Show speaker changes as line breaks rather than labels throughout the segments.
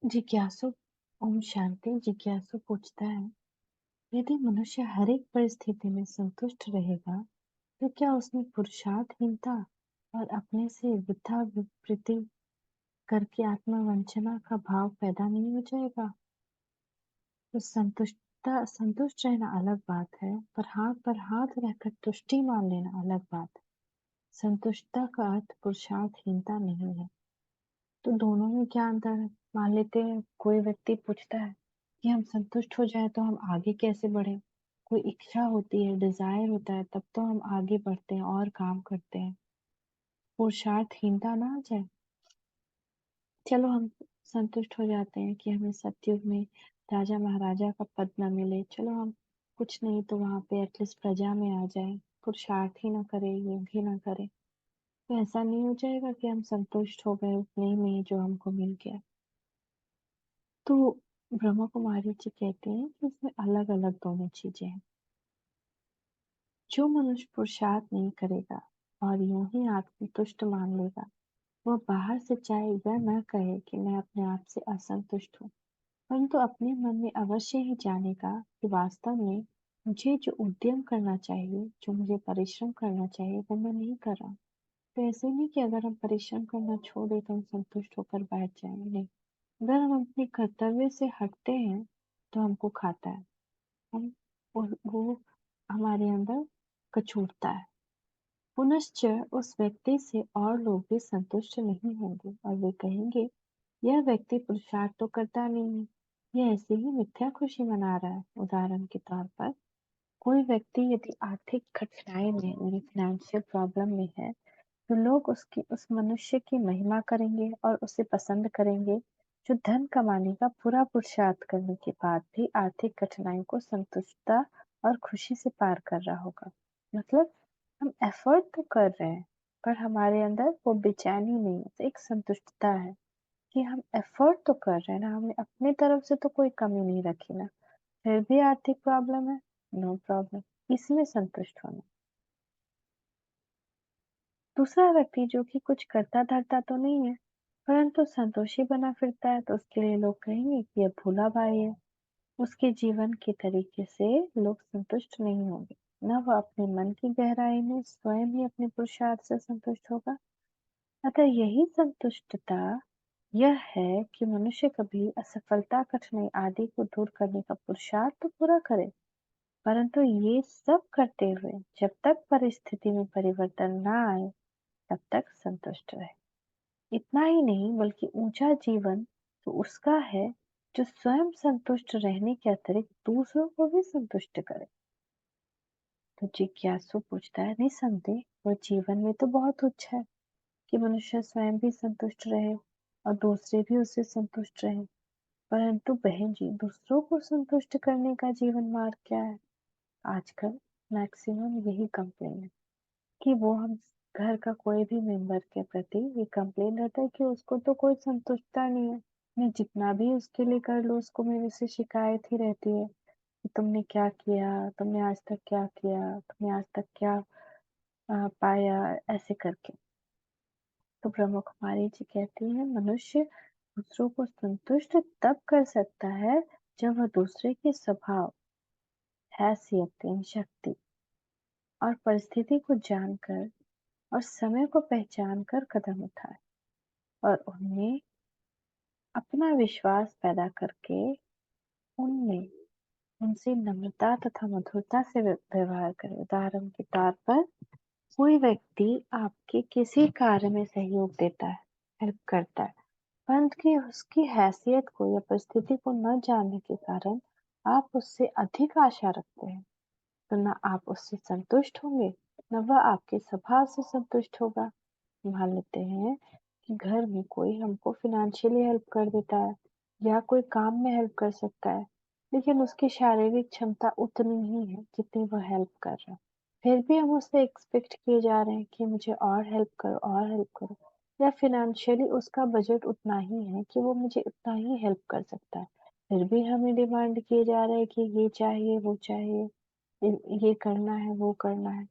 जिज्ञासु ओम शांति। जिज्ञासु पूछता है, यदि मनुष्य हर एक परिस्थिति में संतुष्ट रहेगा तो क्या उसमें पुरुषार्थहीनता और अपने से वृथावृत्ति करके आत्मवंचना का भाव पैदा नहीं हो जाएगा? तो संतुष्ट रहना अलग बात है, पर हाथ रखकर तुष्टि मान लेना अलग बात है। संतुष्टता का अर्थ पुरुषार्थहीनता नहीं है। तो दोनों में क्या अंतर है? मान लेते हैं कोई व्यक्ति पूछता है कि हम संतुष्ट हो जाए तो हम आगे कैसे बढ़े। कोई इच्छा होती है, डिजायर होता है, तब तो हम आगे बढ़ते हैं और काम करते हैं। पुरुषार्थहीनता ना आ जाए। चलो हम संतुष्ट हो जाते हैं कि हमें सतयुग में राजा महाराजा का पद न मिले, चलो हम कुछ नहीं तो वहां पे एटलीस्ट प्रजा में आ जाए, पुरुषार्थ ही ना करे, योग ही ना करे। तो ऐसा नहीं हो जाएगा कि हम संतुष्ट हो गए उतने ही में जो हमको मिल गया। तो ब्रह्मा कुमारी जी कहते हैं कि इसमें अलग अलग दोनों चीजें हैं। जो मनुष्य पुरुषार्थ नहीं करेगा और यूं ही आत्मतुष्ट मान लेगा, वह बाहर से चाहे यह न कहे कि मैं अपने आप से असंतुष्ट हूँ, परंतु अपने मन में अवश्य ही जानेगा कि वास्तव में मुझे जो उद्यम करना चाहिए, जो मुझे परिश्रम करना चाहिए, वो मैं नहीं कर रहा हूँ। तो ऐसे नहीं कि अगर हम परिश्रम करना छोड़ दें तो हम संतुष्ट होकर बैठ जाएंगे, नहीं। अगर हम अपने कर्तव्य से हटते हैं तो हमको खाता है, हम वो हमारे अंदर कचूटता है। पुनश्च उस व्यक्ति से और लोग भी संतुष्ट नहीं होंगे और वे कहेंगे, यह व्यक्ति पुरुषार्थ तो करता नहीं है, यह ऐसे ही मिथ्या खुशी मना रहा है। उदाहरण के तौर पर कोई व्यक्ति यदि आर्थिक कठिनाई में यानी फाइनेंशियल प्रॉब्लम में है, तो लोग उसकी उस मनुष्य की महिमा करेंगे और उसे पसंद करेंगे, जो धन कमाने का पूरा पुरुषार्थ करने के बाद भी आर्थिक कठिनाई को संतुष्टता और खुशी से पार कर रहा होगा। मतलब हम एफर्ट तो कर रहे हैं, पर हमारे अंदर वो बेचैनी नहीं है, तो एक संतुष्टता है कि हम एफर्ट तो कर रहे हैं ना, हमने अपनी तरफ से तो कोई कमी नहीं रखी ना, फिर भी आर्थिक प्रॉब्लम है, नो प्रॉब्लम, इसमें संतुष्ट होना। दूसरा व्यक्ति जो कि कुछ करता धरता तो नहीं है, परंतु संतोषी बना फिरता है, तो उसके लिए लोग कहेंगे कि यह भोला भाई है। उसके जीवन के तरीके से लोग संतुष्ट नहीं होंगे, न वह अपने मन की गहराई में स्वयं ही अपने पुरुषार्थ से संतुष्ट होगा। अतः यही संतुष्टता यह है कि मनुष्य कभी असफलता, कठिनाई आदि को दूर करने का पुरुषार्थ तो पूरा करे, परंतु ये सब करते हुए जब तक परिस्थिति में परिवर्तन न आए तब तक संतुष्ट रहे। इतना ही नहीं बल्कि ऊंचा जीवन तो उसका है जो स्वयं संतुष्ट रहने के अतिरिक्त दूसरों को भी संतुष्ट करे। तो जिज्ञासु पूछता है, निसंदेह वह जीवन में तो बहुत उच्च है कि मनुष्य स्वयं भी संतुष्ट रहे और दूसरे भी उससे संतुष्ट रहे, परंतु बहन जी, दूसरों को संतुष्ट करने का जीवन मार्ग क्या है? आजकल मैक्सिमम यही कंप्लेन है कि वो हम घर का कोई भी मेंबर के प्रति ये कंप्लेन रहता है कि उसको तो कोई संतुष्टता नहीं है। मैं जितना भी उसके लिए कर लूँ, उसको मेरे से शिकायत ही रहती है कि तुमने क्या किया, तुमने आज तक क्या किया, तुमने आज तक क्या पाया, ऐसे करके। तो ब्रह्म कुमारी जी कहती हैं, मनुष्य दूसरों को संतुष्ट तब कर सकता है जब वह दूसरे के स्वभाव, हैसियत यानी शक्ति और परिस्थिति को जानकर और समय को पहचान कर कदम उठाए और उनमें अपना विश्वास पैदा करके उनमें उनसे नम्रता तथा मधुरता से व्यवहार करें। उदाहरण के तौर पर कोई व्यक्ति आपके किसी कार्य में सहयोग देता है, हेल्प करता है, परंतु कि उसकी हैसियत को या परिस्थिति को न जानने के कारण आप उससे अधिक आशा रखते हैं, तो न आप उससे संतुष्ट होंगे, न वह आपके स्वभाव से संतुष्ट होगा। मान लेते हैं कि घर में कोई हमको फाइनेंशियली हेल्प कर देता है या कोई काम में हेल्प कर सकता है, लेकिन उसकी शारीरिक क्षमता उतनी ही है जितनी वह हेल्प कर रहा है। फिर भी हम उससे एक्सपेक्ट किए जा रहे हैं कि मुझे और हेल्प करो, या फाइनेंशियली उसका बजट उतना ही है कि वो मुझे उतना ही हेल्प कर सकता है, फिर भी हमें डिमांड किए जा रहे हैं कि ये चाहिए, वो चाहिए, ये करना है, वो करना है।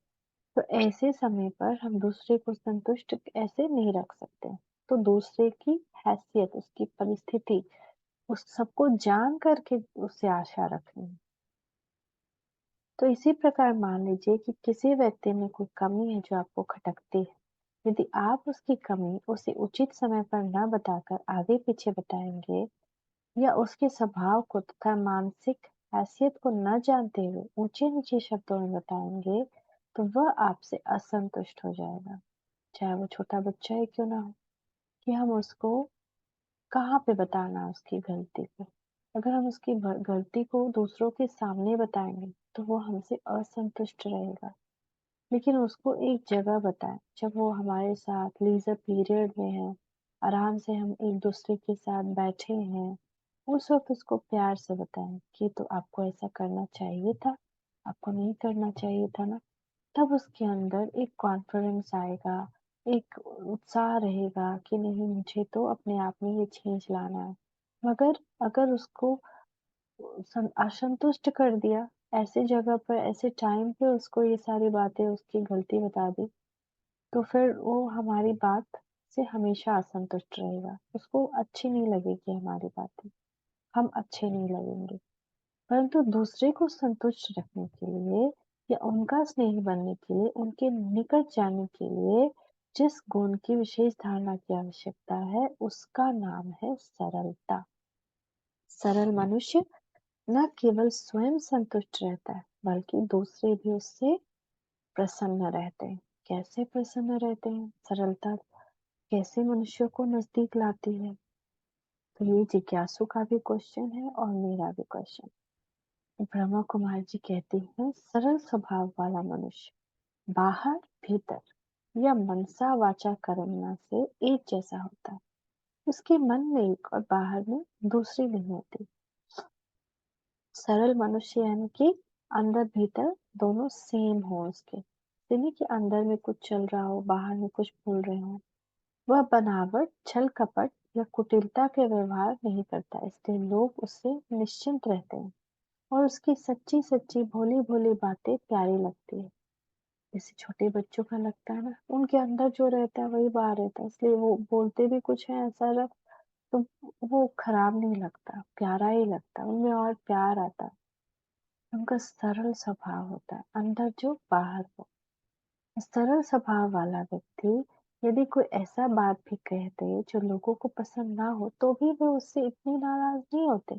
तो ऐसे समय पर हम दूसरे को संतुष्ट ऐसे नहीं रख सकते। तो दूसरे की हैसियत, उसकी परिस्थिति, उस सबको जान करके उससे आशा रखनी। तो इसी प्रकार मान लीजिए कि किसी व्यक्ति में कोई कमी है जो आपको खटकती है। यदि आप उसकी कमी उसे उचित समय पर न बताकर आगे-पीछे बताएँगे या उसके स्वभाव को तथा मानसिक हैसियत को न जानते हुए ऊंचे-नीचे शब्दों में बताएँगे, तो वह आपसे असंतुष्ट हो जाएगा। चाहे वो छोटा बच्चा ही क्यों ना हो, कि हम उसको कहाँ पे बताना है उसकी गलती को। अगर हम उसकी गलती को दूसरों के सामने बताएँगे, तो वो हमसे असंतुष्ट रहेगा। लेकिन उसको एक जगह बताएँ, जब वो हमारे साथ लीज़र पीरियड में है, आराम से हम एक-दूसरे के साथ बैठे हैं, उस वक़्त उसको प्यार से बताएँ कि तो आपको ऐसा करना चाहिए था, आपको नहीं करना चाहिए था ना। तब उसके अंदर एक कॉन्फिडेंस आएगा, एक उत्साह रहेगा कि नहीं मुझे तो अपने आप में ये चेंज लाना है। मगर अगर उसको असंतुष्ट कर दिया, ऐसी जगह पर ऐसे टाइम पे उसको ये सारी बातें उसकी गलती बता दी, तो फिर वो हमारी बात से हमेशा असंतुष्ट रहेगा। उसको अच्छी नहीं लगेगी हमारी बातें, हम अच्छे नहीं लगेंगे। परंतु दूसरे को संतुष्ट रखने के लिए या उनका स्नेही बनने के लिए, उनके निकट जाने के लिए जिस गुण की विशेष धारणा की आवश्यकता है, उसका नाम है सरलता। सरल मनुष्य न केवल स्वयं संतुष्ट रहता है, बल्कि दूसरे भी उससे प्रसन्न रहते हैं। कैसे प्रसन्न रहते हैं? सरलता कैसे मनुष्य को नजदीक लाती है? तो ये जिज्ञासु का भी क्वेश्चन है और मेरा भी क्वेश्चन। ब्रह्मा कुमार जी कहती हैं सरल स्वभाव वाला मनुष्य बाहर भीतर या मनसा वाचा कर्मणा से एक जैसा होता है। उसके मन में एक और बाहर में दूसरी नहीं होती। सरल मनुष्य यानी कि अंदर भीतर दोनों सेम हो उसके, यानी कि अंदर में कुछ चल रहा हो, बाहर में कुछ बोल रहे हो। वह बनावट, छल कपट या कुटिलता के व्यवहार नहीं करता, इसलिए लोग उससे निश्चिंत रहते हैं और उसकी सच्ची सच्ची भोली भोली बातें प्यारी लगती है। जैसे छोटे बच्चों का लगता है ना, उनके अंदर जो रहता है वही बाहर रहता है, इसलिए वो बोलते भी कुछ है ऐसा तो वो खराब नहीं लगता, प्यारा ही लगता है, उनमें और प्यार आता है। उनका सरल स्वभाव होता है, अंदर जो बाहर वो। सरल स्वभाव वाला व्यक्ति यदि कोई ऐसा बात भी कह दे जो लोगों को पसंद ना हो, तो भी वो उससे इतने नाराज नहीं होते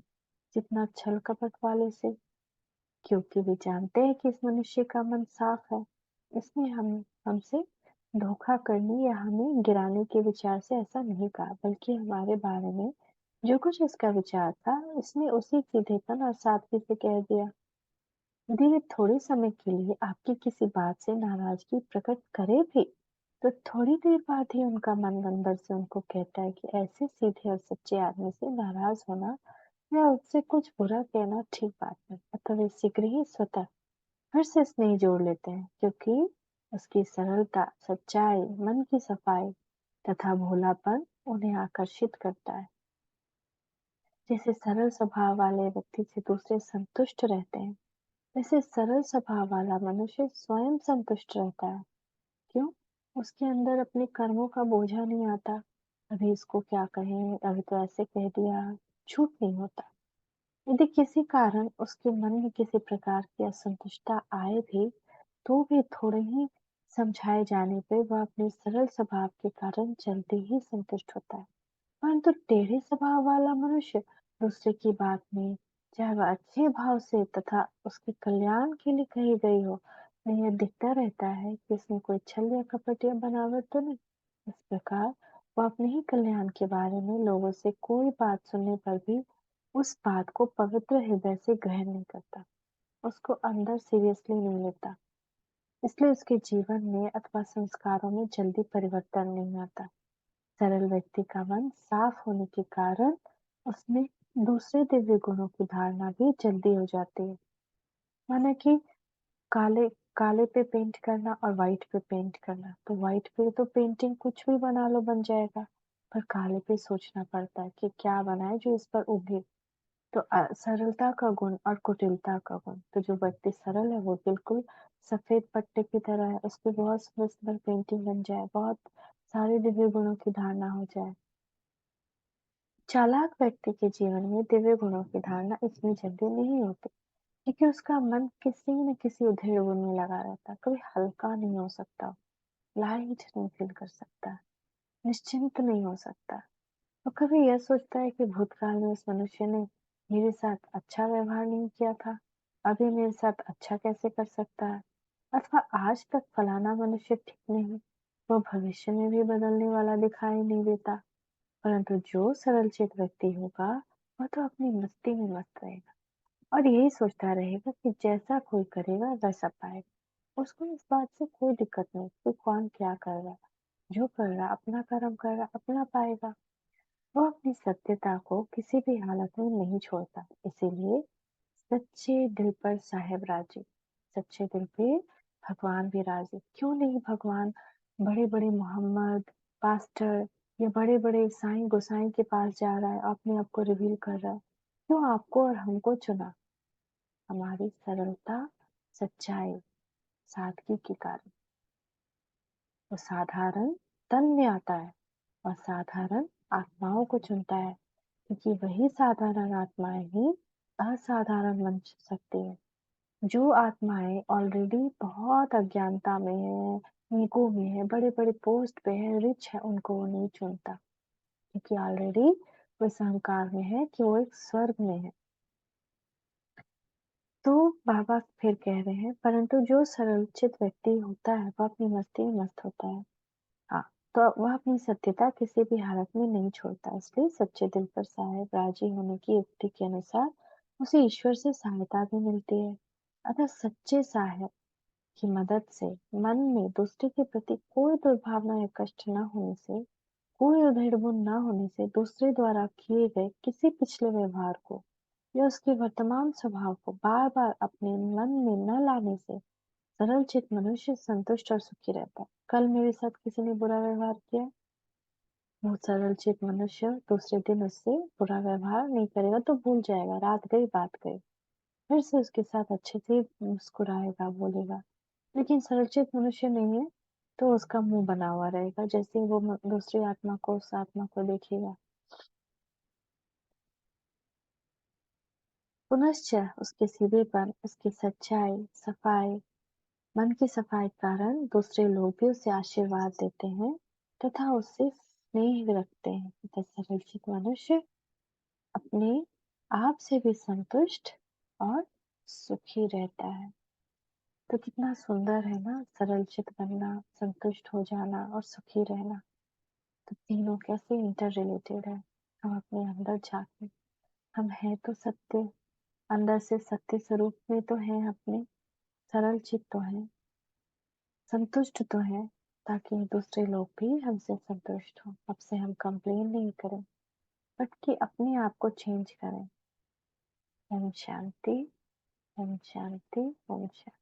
जितना छल कपट वाले से, क्योंकि वे जानते हैं कि इस मनुष्य का मन साफ है। इसने हम हमसे धोखा करने या हमें गिराने के विचार से ऐसा नहीं कहा, बल्कि हमारे बारे में जो कुछ इसका विचार था, इसने उसी सीधेपन और सादगी से कह दिया। यदि वे थोड़े समय के लिए आपकी किसी बात से नाराजगी प्रकट करे भी, तो थोड़ी देर बाद ही उनका मन अंदर से उनको कहता है कि ऐसे सीधे और सच्चे आदमी से नाराज होना या उससे कुछ बुरा कहना ठीक बात नहीं। अतः वे शीघ्र ही स्वतः फिर से स्नेह जोड़ लेते हैं, क्योंकि उसकी सरलता, सच्चाई, मन की सफाई तथा भोलापन उन्हें आकर्षित करता है। जैसे सरल स्वभाव वाले व्यक्ति से दूसरे संतुष्ट रहते हैं, वैसे सरल स्वभाव वाला मनुष्य स्वयं संतुष्ट रहता है। क्यों? उसके अंदर अपने कर्मों का बोझा नहीं आता। अभी इसको क्या कहें, अभी तो ऐसे कह दिया, झूठ नहीं होता। यदि किसी कारण उसके मन में किसी प्रकार की असंतुष्टता आए भी, तो भी थोड़े ही समझाए जाने पे वह अपने सरल स्वभाव के कारण जल्दी ही संतुष्ट होता है। परंतु टेढ़े स्वभाव वाला मनुष्य दूसरे की बात में, चाहे वह अच्छे भाव से तथा उसके कल्याण के लिए कही गई हो, नहीं यह दिखता रहता है कि इसमें कोई छल या कपट या बनावट तो नहीं। इस प्रकार वह अपने ही कल्याण के बारे में लोगों से कोई बात सुनने पर भी उस बात को पवित्र हृदय से ग्रहण नहीं करता, उसको अंदर सीरियसली नहीं लेता। इसलिए उसके जीवन में अथवा संस्कारों में जल्दी परिवर्तन नहीं आता। सरल व्यक्ति का मन साफ होने के कारण उसमें दूसरे दिव्य गुणों की धारणा भी जल्दी हो जाती है। माना कि काले काले पे पेंट करना और व्हाइट पे पेंट करना, तो व्हाइट पे तो पेंटिंग कुछ भी बना लो बन जाएगा, पर काले पे सोचना पड़ता है कि क्या बनाए जो इस पर उभे। तो सरलता का गुण और कुटिलता का गुण, तो जो व्यक्ति सरल है वो बिल्कुल सफेद पट्टे की तरह है, उस पे बहुत सुंदर सुंदर पेंटिंग बन जाए, बहुत सारे दिव्य गुणों की धारणा हो जाए। चालाक व्यक्ति के जीवन में दिव्य गुणों की धारणा इतनी जल्दी नहीं होती, क्योंकि उसका मन किसी न किसी उधेड़-बुन में लगा रहता है। कभी हल्का नहीं हो सकता, लाइट नहीं फील कर सकता, निश्चिंत नहीं हो सकता। और कभी यह सोचता है कि भूतकाल में उस मनुष्य ने मेरे साथ अच्छा व्यवहार नहीं किया था, अब ये मेरे साथ अच्छा कैसे कर सकता है? अथवा आज तक फलाना मनुष्य ठीक नहीं, वो भविष्य में भी बदलने वाला दिखाई नहीं देता। परंतु जो सरलचित व्यक्ति होगा, वह तो अपनी मस्ती में मस्त रहेगा और यही सोचता रहेगा कि जैसा कोई करेगा वैसा पाएगा। उसको इस बात से कोई दिक्कत नहीं कि कौन क्या कर रहा है। जो कर रहा अपना कर्म कर रहा अपना पाएगा। वो अपनी सत्यता को किसी भी हालत में नहीं छोड़ता। इसीलिए सच्चे दिल पर साहेब राजी, सच्चे दिल पे भगवान भी राजी। क्यों नहीं भगवान बड़े-बड़े मोहम्मद, पास्टर या बड़े-बड़े साईं गोसाई के पास जा रहा है, अपने आप को रिवील कर रहा है? क्यों आपको और हमको चुना? हमारी सरलता, सच्चाई, सादगी के कारण। वो साधारण तन में आता है और साधारण आत्माओं को चुनता है, क्योंकि वही साधारण आत्माएं ही असाधारण बन सकती है। जो आत्माएं ऑलरेडी बहुत अज्ञानता में है, ईगो में है, बड़े बड़े पोस्ट पे है, रिच है, उनको वो नहीं चुनता, क्योंकि ऑलरेडी वो इस अहंकार में है कि वो एक स्वर्ग में है। तो बाबा फिर कह रहे हैं, परंतु जो सरलचित व्यक्ति होता है वह अपनी मस्ती में मस्त होता है। हाँ, तो वह अपनी सत्यता किसी भी हालत में नहीं छोड़ता। इसलिए सच्चे दिल पर साहेब राजी होने की युक्ति के अनुसार उसे ईश्वर से सहायता भी मिलती है। अतः सच्चे साहेब की मदद से मन में दूसरे के प्रति कोई दुर्भावना या कष्ट न होने से, कोई उधेड़-बुन न होने से, दूसरे द्वारा किए गए किसी पिछले व्यवहार को या उसके वर्तमान स्वभाव को बार-बार अपने मन में न लाने से सरल चित मनुष्य संतुष्ट और सुखी रहता है। कल मेरे साथ किसी ने बुरा व्यवहार किया, वो सरल चित मनुष्य दूसरे दिन उससे बुरा व्यवहार नहीं करेगा तो भूल जाएगा, रात गई बात गई। फिर से उसके साथ अच्छे से मुस्कुराएगा, बोलेगा। लेकिन सरलचित मनुष्य नहीं है, तो उसका मुंह बना हुआ रहेगा। जैसे ही वो दूसरी आत्मा को उस आत्मा को देखेगा, पुनश्च उसके सीधेपन, उसकी सच्चाई, सफाई, मन की सफाई के कारण दूसरे लोग भी उसे आशीर्वाद देते हैं तथा उससे स्नेह रखते हैं तथा सरलचित मनुष्य अपने आप से भी संतुष्ट और सुखी रहता है। तो कितना सुंदर है ना, सरलचित बनना, संतुष्ट हो जाना और सुखी रहना। तो तीनों कैसे इंटर रिलेटेड है। हम अपने अंदर झांके, हम हैं तो सत्य, अंदर से सत्य स्वरूप में तो हैं अपने, सरल चित्त तो हैं, संतुष्ट तो हैं, ताकि दूसरे लोग भी हमसे संतुष्ट हों। अब से हम कंप्लेन नहीं करें, बट कि अपने आप को चेंज करें। ओम शांति, ओम शांति, ओम शांति।